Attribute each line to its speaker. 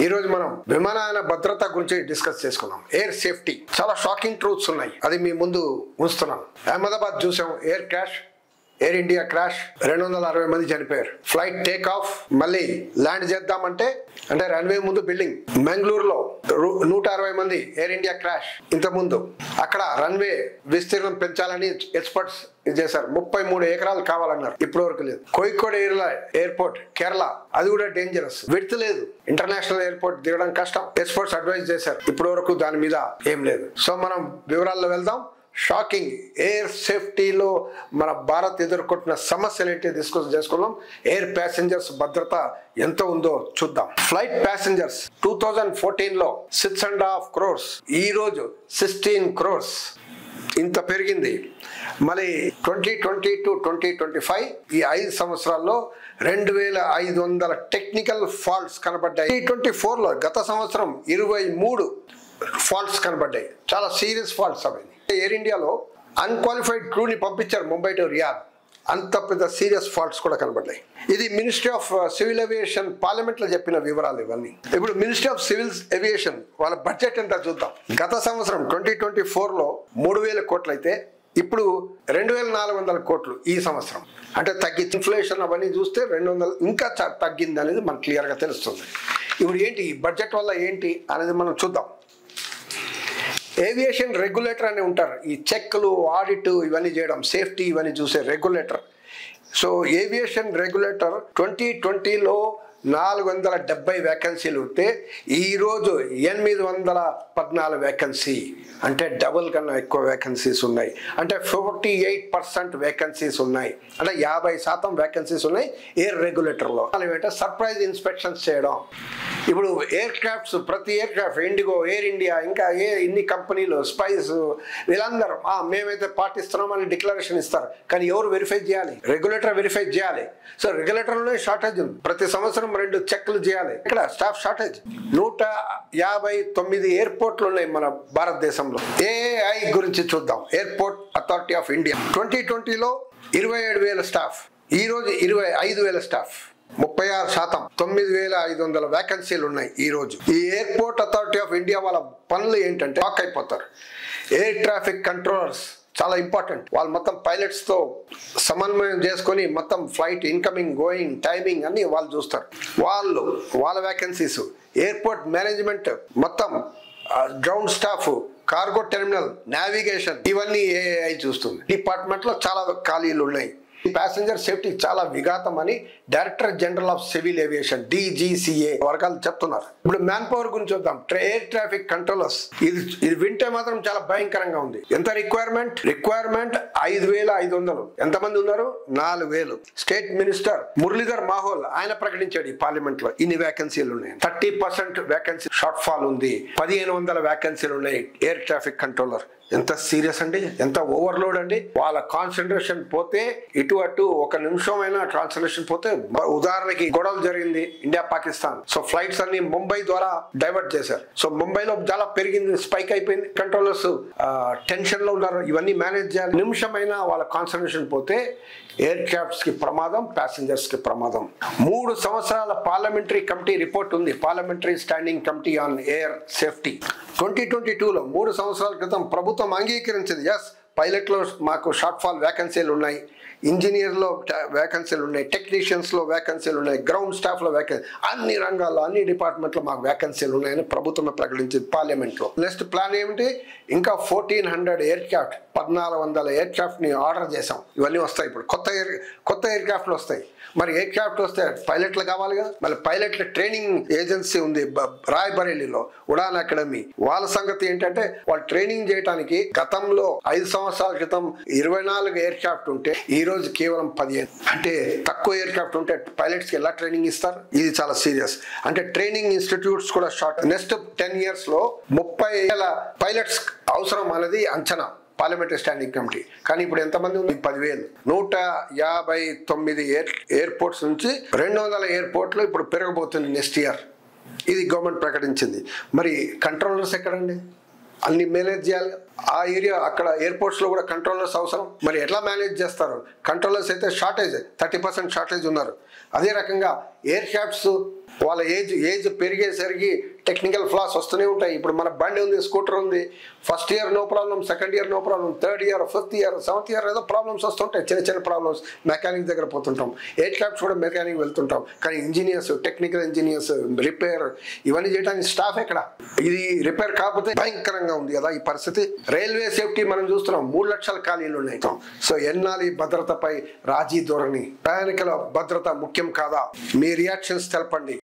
Speaker 1: ఈ రోజు మనం విమానయాన భద్రత గురించి డిస్కస్ చేసుకున్నాం. ఎయిర్ సేఫ్టీ చాలా షాకింగ్ ట్రూత్స్ ఉన్నాయి, అది మీ ముందు ఉంచుతున్నాం. అహ్మదాబాద్ చూసాం, air crash, air India crash, 260 మంది చనిపోయారు. ఫ్లైట్ టేక్ ఆఫ్ మళ్ళీ ల్యాండ్ చేద్దామంటే అంటే రన్వే ముందు బిల్డింగ్. మంగళూరులో 160 మంది ఎయిర్ ఇండియా క్రాష్. ఇంత ముందు అక్కడ రన్వే విస్తీర్ణం పెంచాలని ఎక్స్పర్ట్స్ చేశారు, 33 ఎకరాలు కావాలన్నారు, ఇప్పటి వరకు లేదు. కోయికోడ్ ఎయిర్పోర్ట్ కేరళ, అది కూడా డేంజరస్, విడ్త్ లేదు, ఇంటర్నేషనల్ ఎయిర్పోర్ట్ దిగడం కష్టం, ఎక్స్పర్ట్స్ అడ్వైజ్ చేశారు, ఇప్పటి వరకు దాని మీద ఏం లేదు. సో మనం వివరాల్లో వెళ్దాం. షాకింగ్ ఎయిర్ సేఫ్టీలో మన భారత్ ఎదుర్కొంటున్న సమస్యలు ఏంటి డిస్కస్ చేసుకున్నాం. ఎయిర్ ప్యాసింజర్స్ భద్రత ఎంత ఉందో చూద్దాం. ఫ్లైట్ ప్యాసింజర్స్ 2014లో 6.5 crores, ఈ రోజు 16 crores, ఇంత పెరిగింది. మళ్ళీ 2020 to 2025 ఈ 5 సంవత్సరాల్లో 2500 టెక్నికల్ ఫాల్ట్స్ కనబడ్డాయి. 2024లో గత సంవత్సరం 23 ఫాల్ట్స్ కనబడ్డాయి, చాలా సీరియస్ ఫాల్ట్స్ అవి. ఎయిర్ ఇండియాలో అన్క్వాలిఫైడ్ క్రూని పంపించారు ముంబై టు రియాద్, అంత పెద్ద సీరియస్ ఫాల్ట్స్ కూడా కనబడ్డాయి. ఇది మినిస్ట్రీ ఆఫ్ సివిల్ ఏవియేషన్ పార్లమెంట్లో చెప్పిన వివరాలు ఇవన్నీ. ఇప్పుడు మినిస్ట్రీ ఆఫ్ సివిల్ ఏవియేషన్ వాళ్ళ బడ్జెట్ ఎంత చూద్దాం. గత సంవత్సరం 2024లో 3000 కోట్లు అయితే ఇప్పుడు 2400 కోట్లు ఈ సంవత్సరం. అంటే తగ్గి ఇన్ఫ్లేషన్ అవన్నీ చూస్తే 200 ఇంకా తగ్గింది అనేది మనకు క్లియర్గా తెలుస్తుంది. ఇప్పుడు ఏంటి ఈ బడ్జెట్ వల్ల ఏంటి అనేది మనం చూద్దాం. ఏవియేషన్ రెగ్యులేటర్ అని ఉంటారు, ఈ చెక్లు ఆడిట్ ఇవన్నీ చేయడం, సేఫ్టీ ఇవన్నీ చూసే రెగ్యులేటర్. సో ఏవియేషన్ రెగ్యులేటర్ 2020లో 470 వేకెన్సీలు ఉంటే ఈరోజు 814 వేకెన్సీ, అంటే డబుల్ కన్నా ఎక్కువ వేకెన్సీస్ ఉన్నాయి. అంటే 48% వేకెన్సీస్ ఉన్నాయి, అంటే 50% వేకెన్సీస్ ఉన్నాయి ఎయిర్ రెగ్యులేటర్లో. ఏమంటే సర్ప్రైజ్ ఇన్స్పెక్షన్స్ చేయడం. ఇప్పుడు ఎయిర్ క్రాఫ్ట్స్, ప్రతి air craft, IndiGo, air India, ఇంకా ఇన్ని కంపెనీలు, స్పైస్, వీళ్ళందరూ మేమైతే పాటిస్తున్నామని డిక్లరేషన్ ఇస్తారు, కానీ ఎవరు వెరిఫై చేయాలి? రెగ్యులేటర్ వెరిఫై చేయాలి. సో రెగ్యులేటర్లోనే షార్టేజ్ ఉంది, ప్రతి సంవత్సరం 2 చెక్లు చేయాలి. ఇక్కడ స్టాఫ్ షార్టేజ్. 159 ఎయిర్పోర్ట్లు ఉన్నాయి మన భారతదేశంలో. ఏఐ గురించి చూద్దాం. ఎయిర్పోర్ట్ అథారిటీ ఆఫ్ ఇండియా 2020లో 27,000 స్టాఫ్, ఈ రోజు 25,000 స్టాఫ్, 36%, 9,500 వేకెన్సీలు ఉన్నాయి ఈ రోజు. ఈ ఎయిర్పోర్ట్ అథారిటీ ఆఫ్ ఇండియా వాళ్ళ పనులు ఏంటంటే లాక్ అయిపోతారు. ఎయిర్ ట్రాఫిక్ కంట్రోలర్స్ చాలా ఇంపార్టెంట్. వాళ్ళు మొత్తం పైలట్స్ తో సమన్వయం చేసుకొని మొత్తం ఫ్లైట్ ఇన్కమింగ్, గోయింగ్, టైమింగ్ అన్ని వాళ్ళు చూస్తారు. వాళ్ళ వేకెన్సీస్. ఎయిర్పోర్ట్ మేనేజ్మెంట్ మొత్తం, ground staff, cargo terminal, navigation, ఇవన్నీ ఏఐ చూస్తుంది. డిపార్ట్మెంట్ లో చాలా ఖాళీలు ఉన్నాయి. ప్యాసింజర్ సేఫ్టీ చాలా విఘాతం అని director general of civil aviation DGCA వర్గాలు చెప్తున్నారు. ఇప్పుడు మ్యాన్ పవర్ గురించి చూద్దాం. ఎయిర్ ట్రాఫిక్ కంట్రోలర్స్, ఇది వింటే మాత్రం చాలా భయంకరంగా ఉంది. ఎంత రిక్వైర్మెంట్ 5,500. ఎంతమంది ఉన్నారు? 4,000. స్టేట్ మినిస్టర్ మురళీధర్ మాహోల్ ఆయన ప్రకటించాడు ఈ పార్లమెంట్ లో ఇన్ని వేకెన్సీలు ఉన్నాయి. 30% వేకెన్సీ షార్ట్ ఫాల్ ఉంది. 1,500 వేకెన్సీలు ఉన్నాయి ఎయిర్ ట్రాఫిక్ కంట్రోలర్. ఎంత సీరియస్ అండి, ఎంత ఓవర్లోడ్ అండి. వాళ్ళ కాన్సన్ట్రేషన్ పోతే ఇటు అటు ఒక నిమిషమైనా కాన్సన్ట్రేషన్ పోతే, ఉదాహరణకి గొడవలు జరిగింది ఇండియా పాకిస్తాన్. సో ఫ్లైట్స్ అన్ని ముంబై ద్వారా డైవర్ట్ చేశారు. సో ముంబైలో చాలా పెరిగింది, స్పైక్ అయిపోయింది. కంట్రోలర్స్ టెన్షన్ లో ఉన్నారు, ఇవన్నీ మేనేజ్ చేయాలి. నిమిషమైనా వాళ్ళ కాన్సన్ట్రేషన్ పోతే ఎయిర్ క్రాఫ్ట్స్ కి ప్రమాదం, ప్యాసింజర్స్ కి ప్రమాదం. 3 సంవత్సరాల పార్లమెంటరీ కమిటీ రిపోర్ట్ ఉంది, parliamentary standing committee on air safety. 2022లో 3 సంవత్సరాల క్రితం ప్రభుత్వం అంగీకరించింది, ఎస్ పైలట్లో మాకు షార్ట్ ఫాల్ వేకెన్సీలు ఉన్నాయి, ఇంజనీర్లో వేకెన్సీలు ఉన్నాయి, టెక్నీషియన్స్లో వేకెన్సీలు ఉన్నాయి, గ్రౌండ్ స్టాఫ్లో వేకెన్సీ, అన్ని రంగాల్లో అన్ని డిపార్ట్మెంట్లో మాకు వేకెన్సీలు ఉన్నాయని ప్రభుత్వమే ప్రకటించింది పార్లమెంట్లో. నెక్స్ట్ ప్లాన్ ఏమిటి? ఇంకా 1400 ఎయిర్ క్రాఫ్ట్, 1,400 ఎయిర్ క్రాఫ్ట్ని ఆర్డర్ చేసాం. ఇవన్నీ వస్తాయి ఇప్పుడు, కొత్త ఎయిర్ క్రాఫ్ట్లు వస్తాయి. మరి ఎయిర్ క్రాఫ్ట్ వస్తే పైలట్లు కావాలి కదా. మళ్ళీ పైలట్ల ట్రైనింగ్ ఏజెన్సీ ఉంది రాయ్బరేలీలో, ఉడాన్ అకాడమీ. వాళ్ళ సంగతి ఏంటంటే వాళ్ళు ట్రైనింగ్ చేయడానికి గతంలో 5 సంవత్సరాల క్రితం 24 ఎయిర్ క్రాఫ్ట్ ఉంటే ఈ రోజు కేవలం 15. అంటే తక్కువ ఎయిర్ క్రాఫ్ట్ ఉంటే పైలట్స్ కి ఎలా ట్రైనింగ్ ఇస్తారు? ఇది చాలా సీరియస్. అంటే ట్రైనింగ్ ఇన్స్టిట్యూట్స్ కూడా షార్ట్. నెక్స్ట్ 10 years లో 30,000 పైలట్స్ అవసరం అనేది అంచనా పార్లమెంటరీ స్టాండింగ్ కమిటీ. కానీ ఇప్పుడు ఎంతమంది ఉంది? 10,000. 159 ఎయిర్పోర్ట్స్ నుంచి 200 ఎయిర్పోర్ట్లు ఇప్పుడు పెరగబోతుంది నెక్స్ట్ ఇయర్. ఇది గవర్నమెంట్ ప్రకటించింది. మరి కంట్రోలర్స్ ఎక్కడండి? అన్ని మేనేజ్ చేయాలి. ఆ ఏరియా అక్కడ ఎయిర్పోర్ట్స్ లో కూడా కంట్రోలర్స్ అవసరం. మరి ఎట్లా మేనేజ్ చేస్తారు? కంట్రోలర్స్ అయితే షార్టేజ్, 30% షార్టేజ్ ఉన్నారు. అదే రకంగా ఎయిర్ క్రాఫ్ట్స్ వాళ్ళ ఏజ్ పెరిగేసరికి టెక్నికల్ ఫ్లాస్ వస్తూనే ఉంటాయి. ఇప్పుడు మన బండి ఉంది, స్కూటర్ ఉంది, first year no problem, second year no problem, third year, fifth year, seventh year ఏదో ప్రాబ్లమ్స్ వస్తుంటాయి, చిన్న చిన్న ప్రాబ్లమ్స్. మెకానిక్ దగ్గర పోతుంటాం, 8 lakhs కూడా మెకానిక్ వెళ్తుంటాం. కానీ ఇంజనీర్స్, టెక్నికల్ ఇంజనీర్స్, రిపేర్ ఇవన్నీ చేయడానికి స్టాఫ్ ఎక్కడ? ఇది రిపేర్ కాకపోతే భయంకరంగా ఉంది కదా ఈ పరిస్థితి. రైల్వే సేఫ్టీ మనం చూస్తున్నాం, 3 లక్షల ఖాళీలు ఉన్నాయి. సో ఎన్నాలి భద్రతపై రాజీ ధోరణి? ప్రయాణికుల భద్రత ముఖ్యం కాదా? మీ రియాక్షన్స్ తెలపండి.